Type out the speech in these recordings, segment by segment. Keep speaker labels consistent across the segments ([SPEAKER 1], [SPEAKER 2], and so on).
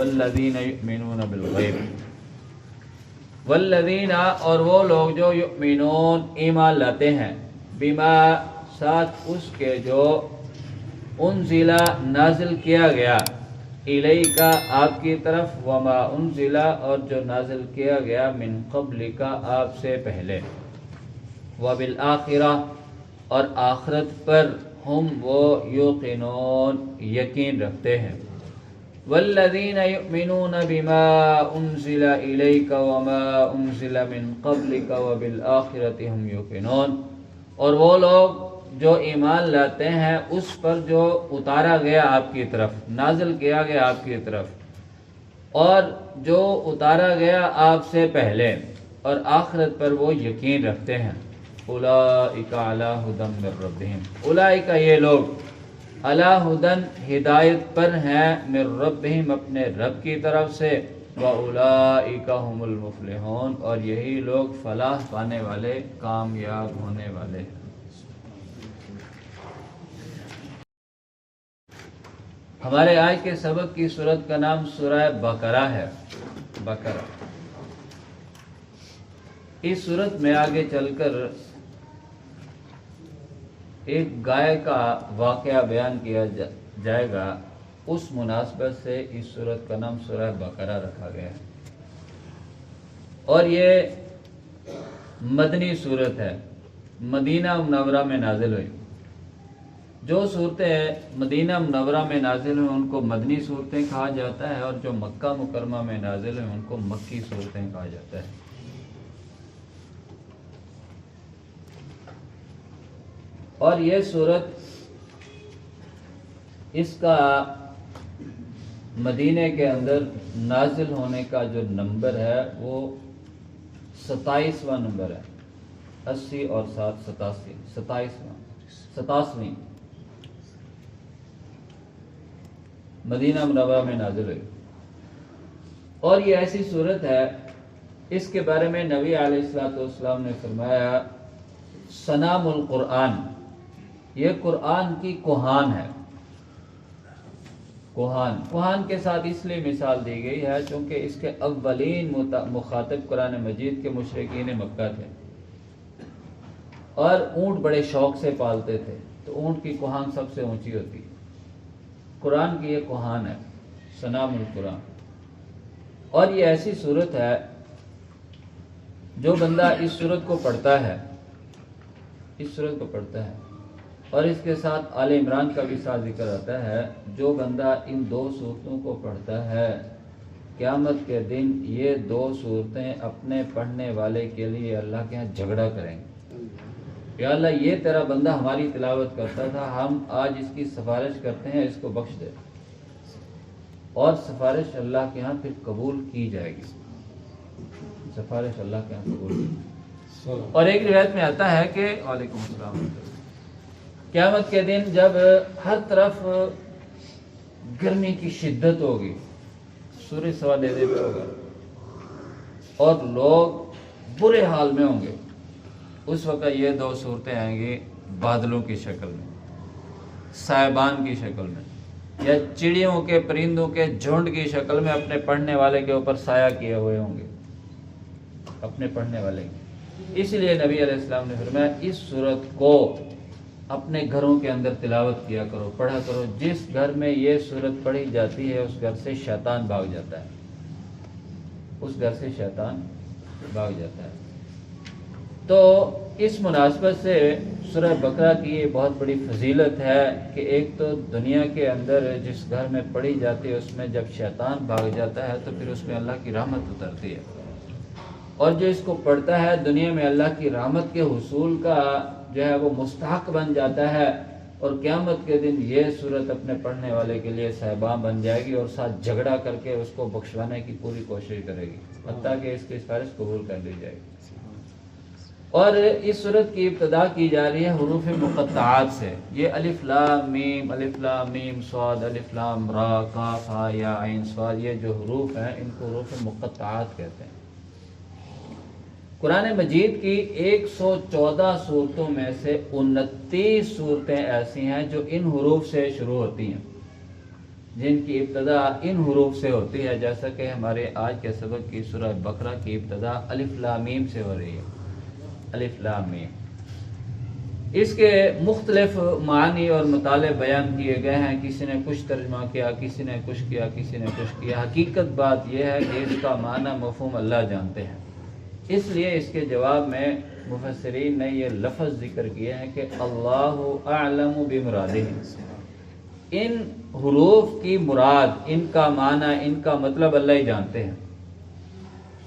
[SPEAKER 1] والذین یؤمنون بالغیب، والذین اور وہ لوگ جو یؤمنون ایمان لاتے ہیں، بما ساتھ اس کے جو انزل نازل کیا گیا، الیک آپ کی طرف، وما انزل اور جو نازل کیا گیا، من قبلک آپ سے پہلے، وبالآخرہ اور آخرت پر، ہم وہ یوقنون یقین رکھتے ہیں، والذین یؤمنون بما انزل الیک وما انزل من قبلک وبالآخرۃ ہم یوقنون، اور وہ لوگ جو ایمان لاتے ہیں اس پر جو اتارا گیا آپ کی طرف، نازل کیا گیا آپ کی طرف، اور جو اتارا گیا آپ سے پہلے، اور آخرت پر وہ یقین رکھتے ہیں، اولئک علی ھدی من ربہم، اولئک یہ لوگ علی ھدی ہدایت پر ہیں، من ربہم اپنے رب کی طرف سے، واولئک ھم المفلحون اور یہی لوگ فلاح پانے والے، کامیاب ہونے والے ہیں۔ ہمارے آج کے سبق کی سورت کا نام سورہ بقرہ ہے، بقرہ۔ اس سورت میں آگے چل کر ایک گائے کا واقعہ بیان کیا جائے گا، اس مناسبت سے اس سورت کا نام سورہ بقرہ رکھا گیا ہے، اور یہ مدنی سورت ہے، مدینہ منورہ میں نازل ہوئی۔ جو صورتیں مدینہ منورہ میں نازل ہوئیں ان کو مدنی صورتیں کہا جاتا ہے، اور جو مکہ مکرمہ میں نازل ہوئیں ان کو مکی صورتیں کہا جاتا ہے۔ اور یہ صورت، اس کا مدینے کے اندر نازل ہونے کا جو نمبر ہے وہ 27واں نمبر ہے، 80 اور 7 87ویں مدینہ منورہ میں نازل ہوئی۔ اور یہ ایسی صورت ہے، اس کے بارے میں نبی علیہ السلام نے فرمایا، سنام القرآن، یہ قرآن کی کوہان ہے۔ کوہان کے ساتھ اس لیے مثال دی گئی ہے چونکہ اس کے اولین مخاطب قرآن مجید کے مشرکین مکہ تھے، اور اونٹ بڑے شوق سے پالتے تھے، تو اونٹ کی کوہان سب سے اونچی ہوتی ہے۔ قرآن کی یہ کوہان ہے، سنام القرآن۔ اور یہ ایسی صورت ہے، جو بندہ اس صورت کو پڑھتا ہے، اور اس کے ساتھ آل عمران کا بھی ساتھ ذکر آتا ہے، جو بندہ ان 2 صورتوں کو پڑھتا ہے، قیامت کے دن یہ 2 صورتیں اپنے پڑھنے والے کے لیے اللہ کے ہاں جھگڑا کریں گے، یا اللہ یہ تیرا بندہ ہماری تلاوت کرتا تھا، ہم آج اس کی سفارش کرتے ہیں، اس کو بخش دے، اور سفارش اللہ کے ہاں پھر قبول کی جائے گی، سفارش اللہ کے ہاں قبول کی۔ اور ایک روایت میں آتا ہے کہ وعلیکم السلام، قیامت کے دن جب ہر طرف گرمی کی شدت ہوگی، سورج سوا دے پہ ہوگا، اور لوگ برے حال میں ہوں گے، اس وقت یہ 2 صورتیں آئیں گی بادلوں کی شکل میں، سائبان کی شکل میں، یا چڑیوں کے، پرندوں کے جھنڈ کی شکل میں اپنے پڑھنے والے کے اوپر سایہ کیے ہوئے ہوں گے، اپنے پڑھنے والے کے۔ اس لیے نبی علیہ السلام نے فرمایا، اس صورت کو اپنے گھروں کے اندر تلاوت کیا کرو، پڑھا کرو، جس گھر میں یہ صورت پڑھی جاتی ہے اس گھر سے شیطان بھاگ جاتا ہے، اس گھر سے شیطان بھاگ جاتا ہے۔ تو اس مناسبت سے سورہ بقرہ کی یہ بہت بڑی فضیلت ہے کہ ایک تو دنیا کے اندر جس گھر میں پڑھی جاتی ہے اس میں جب شیطان بھاگ جاتا ہے تو پھر اس میں اللہ کی رحمت اترتی ہے، اور جو اس کو پڑھتا ہے دنیا میں اللہ کی رحمت کے حصول کا جو ہے وہ مستحق بن جاتا ہے، اور قیامت کے دن یہ صورت اپنے پڑھنے والے کے لیے صاحبان بن جائے گی، اور ساتھ جھگڑا کر کے اس کو بخشوانے کی پوری کوشش کرے گی، حتیٰ کہ اس کی سفارش قبول کر لی جائے گی۔ اور اس صورت کی ابتدا کی جا رہی ہے حروف مقطعات سے، یہ الف لام میم صاد، الف لام را، کاف ہا یا عین صاد، یہ جو حروف ہیں ان کو حروف مقطعات کہتے ہیں۔ قرآن مجید کی 114 صورتوں میں سے 29 صورتیں ایسی ہیں جو ان حروف سے شروع ہوتی ہیں، جن کی ابتدا ان حروف سے ہوتی ہے، جیسا کہ ہمارے آج کے سبق کی سورہ بقرہ کی ابتدا الف لام میم سے ہو رہی ہے، الف لام میم۔ اس کے مختلف معنی اور مطالب بیان کیے گئے ہیں، کسی نے کچھ ترجمہ کیا، کسی نے کچھ کیا، کسی نے کچھ کیا۔ حقیقت بات یہ ہے کہ اس کا معنی مفہوم اللہ جانتے ہیں، اس لیے اس کے جواب میں مفسرین نے یہ لفظ ذکر کیے ہیں کہ اللہ اعلم بمرادہ، ان حروف کی مراد، ان کا معنی، ان کا مطلب اللہ ہی جانتے ہیں،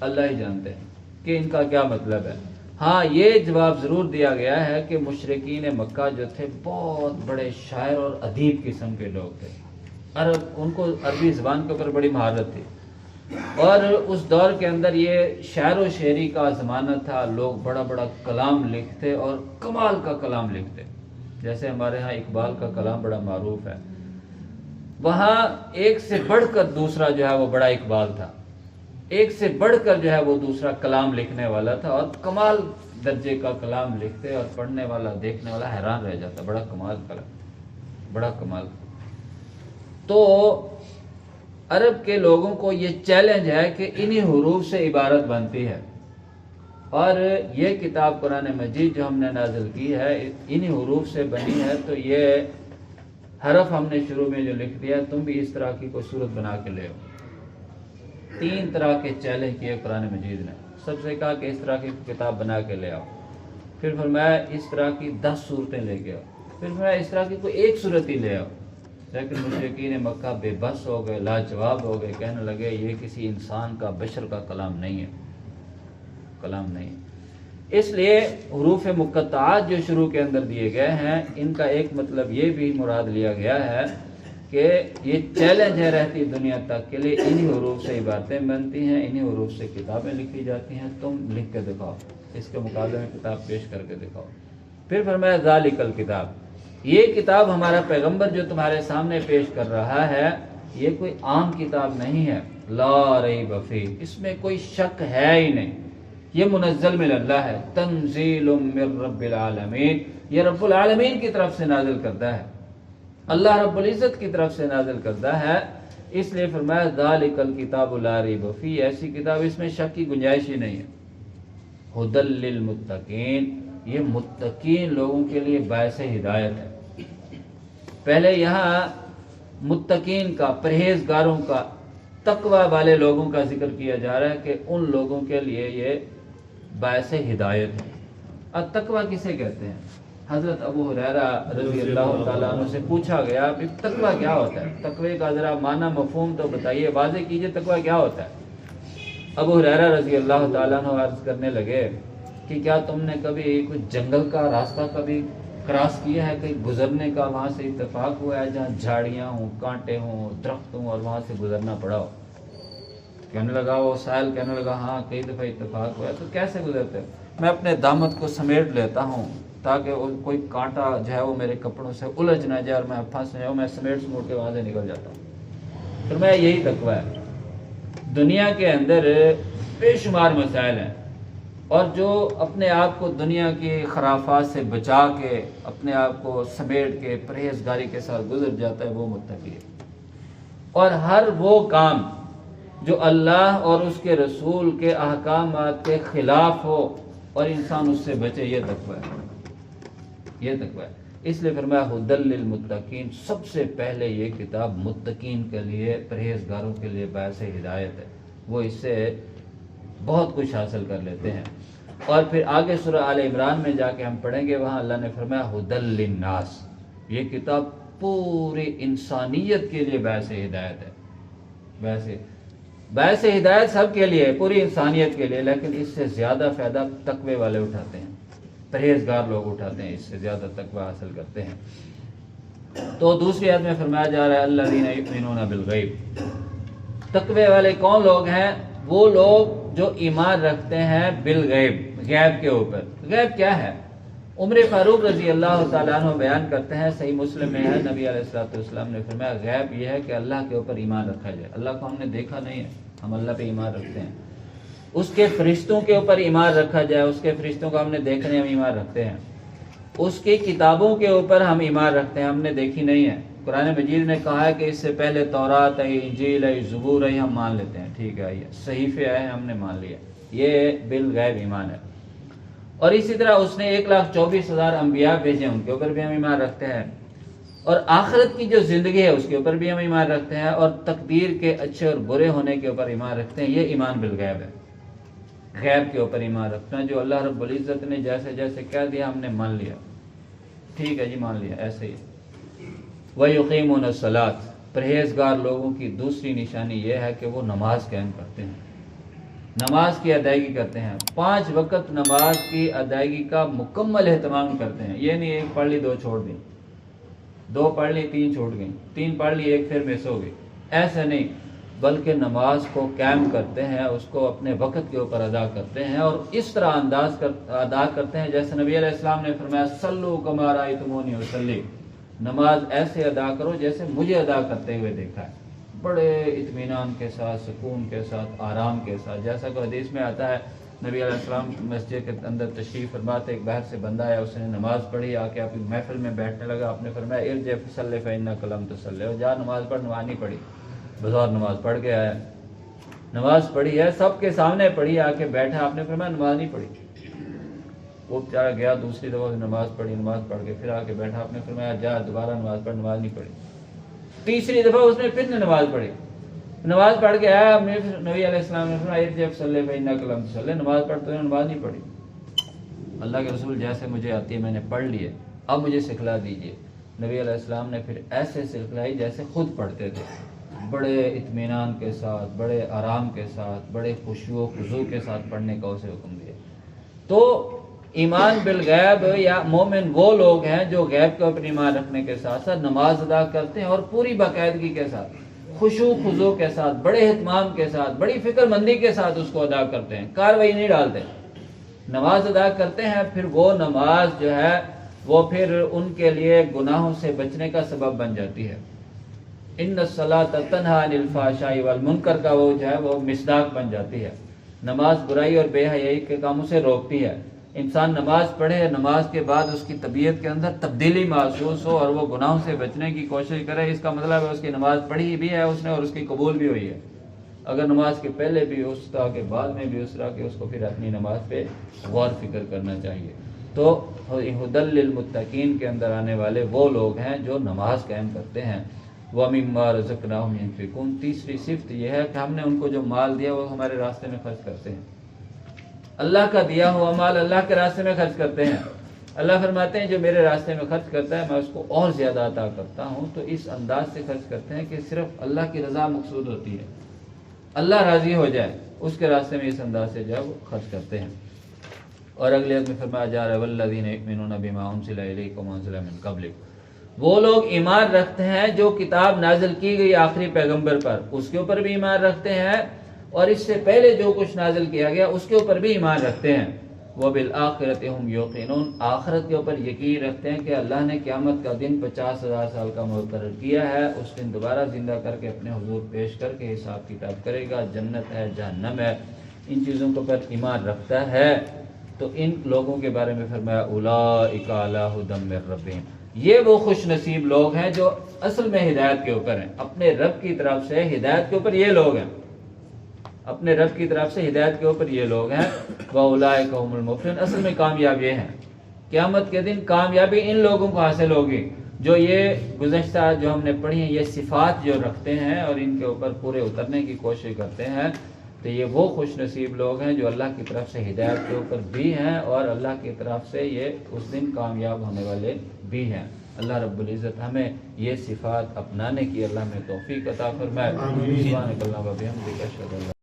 [SPEAKER 1] اللہ ہی جانتے ہیں کہ ان کا کیا مطلب ہے۔ ہاں یہ جواب ضرور دیا گیا ہے کہ مشرکین مکہ جو تھے بہت بڑے شاعر اور ادیب قسم کے لوگ تھے، ان کو عربی زبان کے اوپر بڑی مہارت تھی، اور اس دور کے اندر یہ شعر و شاعری کا زمانہ تھا، لوگ بڑا بڑا کلام لکھتے اور کمال کا کلام لکھتے، جیسے ہمارے ہاں اقبال کا کلام بڑا معروف ہے، وہاں ایک سے بڑھ کر دوسرا جو ہے وہ بڑا اقبال تھا، ایک سے بڑھ کر جو ہے وہ دوسرا کلام لکھنے والا تھا، اور کمال درجے کا کلام لکھتے اور پڑھنے والا دیکھنے والا حیران رہ جاتا، بڑا کمال کلام، بڑا کمال۔ تو عرب کے لوگوں کو یہ چیلنج ہے کہ انہی حروف سے عبارت بنتی ہے، اور یہ کتاب قرآن مجید جو ہم نے نازل کی ہے انہی حروف سے بنی ہے، تو یہ حرف ہم نے شروع میں جو لکھ دیا، تم بھی اس طرح کی کوئی صورت بنا کے لے آؤ۔ 3 طرح کے چیلنج کیے قرآن مجید نے۔ سب سے کہا کہ اس طرح کی کتاب بنا کے لے آؤ، پھر فرمایا اس طرح کی 10 صورتیں لے کے آؤ، پھر فرمایا اس طرح کی کوئی ایک صورت ہی لے آؤ۔ لیکن مشرکین مکہ بے بس ہو گئے، لاجواب ہو گئے، کہنے لگے یہ کسی انسان کا، بشر کا کلام نہیں ہے، کلام نہیں ہے۔ اس لیے حروف مقطعات جو شروع کے اندر دیے گئے ہیں، ان کا ایک مطلب یہ بھی مراد لیا گیا ہے کہ یہ چیلنج ہے رہتی دنیا تک کے لیے، انہی حروف سے عبارتیں بنتی ہیں، انہی حروف سے کتابیں لکھی جاتی ہیں، تم لکھ کے دکھاؤ، اس کے مقابلے میں کتاب پیش کر کے دکھاؤ۔ پھر فرمایا ذالک الکتاب، یہ کتاب ہمارا پیغمبر جو تمہارے سامنے پیش کر رہا ہے، یہ کوئی عام کتاب نہیں ہے، لا ریب فیہ، اس میں کوئی شک ہے ہی نہیں، یہ منزل من اللہ ہے، تنزیل من رب العالمین، یہ رب العالمین کی طرف سے نازل کردہ ہے، اللہ رب العزت کی طرف سے نازل کردہ ہے۔ اس لیے فرمایا ذالک الکتاب لا ریب فیہ، ایسی کتاب اس میں شک کی گنجائش ہی نہیں ہے، ھدی للمتقین، یہ متقین لوگوں کے لیے باعث ہدایت ہے۔ پہلے یہاں متقین کا، پرہیزگاروں کا، تقوی والے لوگوں کا ذکر کیا جا رہا ہے کہ ان لوگوں کے لیے یہ باعث ہدایت ہے۔ التقوی کسے کہتے ہیں؟ حضرت ابو ہریرہ رضی اللہ تعالیٰ عنہ سے پوچھا گیا کہ تقوی کیا ہوتا ہے، تقوی کا ذرا معنی مفہوم تو بتائیے، واضح کیجئے تقوی کیا ہوتا ہے۔ ابو ہریرہ رضی اللہ تعالیٰ عنہ عرض کرنے لگے کہ کیا تم نے کبھی کچھ جنگل کا راستہ کبھی کراس کیا ہے، کہیں گزرنے کا وہاں سے اتفاق ہوا ہے جہاں جھاڑیاں ہوں، کانٹے ہوں، درخت ہوں، اور وہاں سے گزرنا پڑا ہو؟ کہنے لگا وہ سائل، کہنے لگا ہاں کئی دفعہ اتفاق ہوا ہے۔ تو کیسے گزرتے ہو؟ میں اپنے دامت کو سمیٹ لیتا ہوں تاکہ کوئی کانٹا جو ہے وہ میرے کپڑوں سے الجھ نہ جائے اور میں پھنس نہ جاؤں، میں سمیٹ کے وہاں سے نکل جاتا ہوں۔ پھر میں یہی تقوی ہے۔ دنیا کے اندر بے شمار مسائل ہیں، اور جو اپنے آپ کو دنیا کی خرافات سے بچا کے، اپنے آپ کو سمیٹ کے پرہیزگاری کے ساتھ گزر جاتا ہے، وہ متقی ہے۔ اور ہر وہ کام جو اللہ اور اس کے رسول کے احکامات کے خلاف ہو اور انسان اس سے بچے، یہ تقوی ہے، یہ تقوی ہے۔ اس لیے فرمایا ھدی للمتقین، سب سے پہلے یہ کتاب متقین کے لیے، پرہیزگاروں کے لیے باعث ہدایت ہے، وہ اس سے بہت کچھ حاصل کر لیتے ہیں۔ اور پھر آگے سورہ آل عمران میں جا کے ہم پڑھیں گے، وہاں اللہ نے فرمایا ھدی للناس، یہ کتاب پوری انسانیت کے لیے باعث ہدایت ہے، باعث ہدایت سب کے لیے، پوری انسانیت کے لیے، لیکن اس سے زیادہ فائدہ تقوی والے اٹھاتے ہیں، پرہیزگار لوگ اٹھاتے ہیں، اس سے زیادہ تقوی حاصل کرتے ہیں۔ تو دوسری آیت میں فرمایا جا رہا ہے الذین یؤمنون بالغیب، تقوی والے کون لوگ ہیں؟ وہ لوگ جو ایمان رکھتے ہیں بالغیب، غیب کے اوپر۔ غیب کیا ہے؟ عمر فاروق رضی اللہ تعالیٰ عنہ بیان کرتے ہیں، صحیح مسلم میں ہے، نبی علیہ الصلوۃ والسلام نے فرمایا غیب یہ ہے کہ اللہ کے اوپر ایمان رکھا جائے، اللہ کو ہم نے دیکھا نہیں ہے، ہم اللہ پہ ایمان رکھتے ہیں۔ اس کے فرشتوں کے اوپر ایمان رکھا جائے، اس کے فرشتوں کو ہم نے دیکھنے، ہم ایمان رکھتے ہیں۔ اس کی کتابوں کے اوپر ہم ایمان رکھتے ہیں، ہم نے دیکھی نہیں ہے، قرآن مجید نے کہا ہے کہ اس سے پہلے تورات ہے، انجیل ہے، زبور ہے، ہم مان لیتے ہیں، ٹھیک ہے، یہ صحیفے آئے ہیں، ہم نے مان لیا، یہ بالغیب ایمان ہے۔ اور اسی طرح اس نے 1,24,000 انبیاء بھیجے، ان کے اوپر بھی ہم ایمان رکھتے ہیں، اور آخرت کی جو زندگی ہے اس کے اوپر بھی ہم ایمان رکھتے ہیں، اور تقدیر کے اچھے اور برے ہونے کے اوپر ایمان رکھتے ہیں۔ یہ ایمان بالغیب ہے، غیب کے اوپر ایمان رکھنا، جو اللہ رب العزت نے جیسے جیسے کہہ دیا ہم نے مان لیا، ٹھیک ہے جی، مان لیا، ایسے ہی۔ وَيُقِيمُونَ الصَّلَاةَ، پرہیزگار لوگوں کی دوسری نشانی یہ ہے کہ وہ نماز قائم کرتے ہیں، نماز کی ادائیگی کرتے ہیں، 5 وقت نماز کی ادائیگی کا مکمل اہتمام کرتے ہیں۔ یہ نہیں ایک پڑھ لی 2 چھوڑ دی، 2 پڑھ لی 3 چھوٹ گئی، 3 پڑھ لی 1 پھر مس ہو گئی، ایسا نہیں، بلکہ نماز کو قائم کرتے ہیں، اس کو اپنے وقت کے اوپر ادا کرتے ہیں، اور اس طرح ادا کرتے ہیں جیسے نبی علیہ السلام نے فرمایا صلو کما رأیتمونی اصلی، نماز ایسے ادا کرو جیسے مجھے ادا کرتے ہوئے دیکھا ہے، بڑے اطمینان کے ساتھ، سکون کے ساتھ، آرام کے ساتھ، جیسا کہ حدیث میں آتا ہے نبی علیہ السلام مسجد کے اندر تشریف فرماتے، ایک باہر سے بندہ آیا، اس نے نماز پڑھی، آ کے اپنی محفل میں بیٹھنے لگا، آپ نے فرمایا ارجع فصلی فإنک لم تصلی، جا نماز پڑھ، نماز نہیں پڑھی، بظاہر نماز پڑھ کے آیا، نماز پڑھی ہے، سب کے سامنے پڑھی، آ کے بیٹھا، آپ نے فرمایا نماز نہیں پڑھی، وہ بیچارہ گیا دوسری دفعہ نماز پڑھی، نماز پڑھ کے پھر آ کے بیٹھا، آپ نے فرمایا جا دوبارہ نماز پڑھ، نماز نہیں پڑھی، تیسری دفعہ اس نے پھر نماز پڑھی، نماز پڑھ کے آیا، نبی علیہ السلام نے فرمایا ارجع فصلی فإنک لم تصلی، نماز پڑھ تو نماز نہیں پڑھی، اللہ کے رسول جیسے مجھے آتی ہے میں نے پڑھ لی ہے، اب مجھے سکھلا دیجئے۔ نبی علیہ السلام نے پھر ایسے سکھلائی جیسے خود پڑھتے تھے، بڑے اطمینان کے ساتھ، بڑے آرام کے ساتھ، بڑے خشوع و خضوع کے ساتھ پڑھنے کا اسے حکم دیا۔ تو ایمان بالغیب یا مومن وہ لوگ ہیں جو غیب کے اوپر ایمان رکھنے کے ساتھ ساتھ نماز ادا کرتے ہیں، اور پوری باقاعدگی کے ساتھ، خشوع خضوع کے ساتھ، بڑے اہتمام کے ساتھ، بڑی فکر مندی کے ساتھ اس کو ادا کرتے ہیں، کاروائی نہیں ڈالتے، نماز ادا کرتے ہیں۔ پھر وہ نماز جو ہے وہ پھر ان کے لیے گناہوں سے بچنے کا سبب بن جاتی ہے۔ ان الصلاۃ تنہی عن الفحشاء والمنکر کا وہ جو ہے وہ مصداق بن جاتی ہے، نماز برائی اور بے حیائی کے کاموں سے روکتی ہے۔ انسان نماز پڑھے، نماز کے بعد اس کی طبیعت کے اندر تبدیلی محسوس ہو اور وہ گناہوں سے بچنے کی کوشش کرے، اس کا مطلب ہے اس کی نماز پڑھی بھی ہے اس نے اور اس کی قبول بھی ہوئی ہے۔ اگر نماز کے پہلے بھی اس طرح کے بعد میں بھی اس طرح کے، اس کو پھر اپنی نماز پہ غور فکر کرنا چاہیے۔ تو ہدی للمتقین کے اندر آنے والے وہ لوگ ہیں جو نماز قائم کرتے ہیں۔ وَمِمَّا رَزَقْنَاهُمْ يُنْفِقُونَ، تیسری صفت یہ ہے کہ ہم نے ان کو جو مال دیا وہ ہمارے راستے میں خرچ کرتے ہیں، اللہ کا دیا ہوا مال اللہ کے راستے میں خرچ کرتے ہیں۔ اللہ فرماتے ہیں جو میرے راستے میں خرچ کرتا ہے میں اس کو اور زیادہ عطا کرتا ہوں۔ تو اس انداز سے خرچ کرتے ہیں کہ صرف اللہ کی رضا مقصود ہوتی ہے، اللہ راضی ہو جائے، اس کے راستے میں اس انداز سے جو ہے وہ خرچ کرتے ہیں۔ اور اگلے آیت میں فرمایا جا رہا ہے والذین یؤمنون بما انزل الیک وما انزل من قبلک، وہ لوگ ایمان رکھتے ہیں جو کتاب نازل کی گئی آخری پیغمبر پر، اس کے اوپر بھی ایمان رکھتے ہیں، اور اس سے پہلے جو کچھ نازل کیا گیا اس کے اوپر بھی ایمان رکھتے ہیں۔ وبالآخرۃ ہم یوقنون، آخرت کے اوپر یقین رکھتے ہیں کہ اللہ نے قیامت کا دن 50,000 سال کا مقرر کیا ہے، اس دن دوبارہ زندہ کر کے اپنے حضور پیش کر کے حساب کتاب کرے گا، جنت ہے، جہنم ہے، ان چیزوں کے اوپر ایمان رکھتا ہے۔ تو ان لوگوں کے بارے میں فرمایا اولئک علی ھدی من ربہم، یہ وہ خوش نصیب لوگ ہیں جو اصل میں ہدایت کے اوپر ہیں، اپنے رب کی طرف سے ہدایت کے اوپر یہ لوگ ہیں، اپنے رب کی طرف سے ہدایت کے اوپر یہ لوگ ہیں۔ وَأُولَٰئِكَ هُمُ الْمُفْلِحُونَ، اصل میں کامیاب یہ ہیں، قیامت کے دن کامیابی ان لوگوں کو حاصل ہوگی جو یہ گزشتہ جو ہم نے پڑھی ہیں یہ صفات جو رکھتے ہیں اور ان کے اوپر پورے اترنے کی کوشش کرتے ہیں۔ تو یہ وہ خوش نصیب لوگ ہیں جو اللہ کی طرف سے ہدایت کے اوپر بھی ہیں اور اللہ کی طرف سے یہ اس دن کامیاب ہونے والے بھی ہیں۔ اللہ رب العزت ہمیں یہ صفات اپنانے کی اللہ میں توفیق عطا فرمائے۔ سبحانک اللہم و بحمدک، اشہد ان لا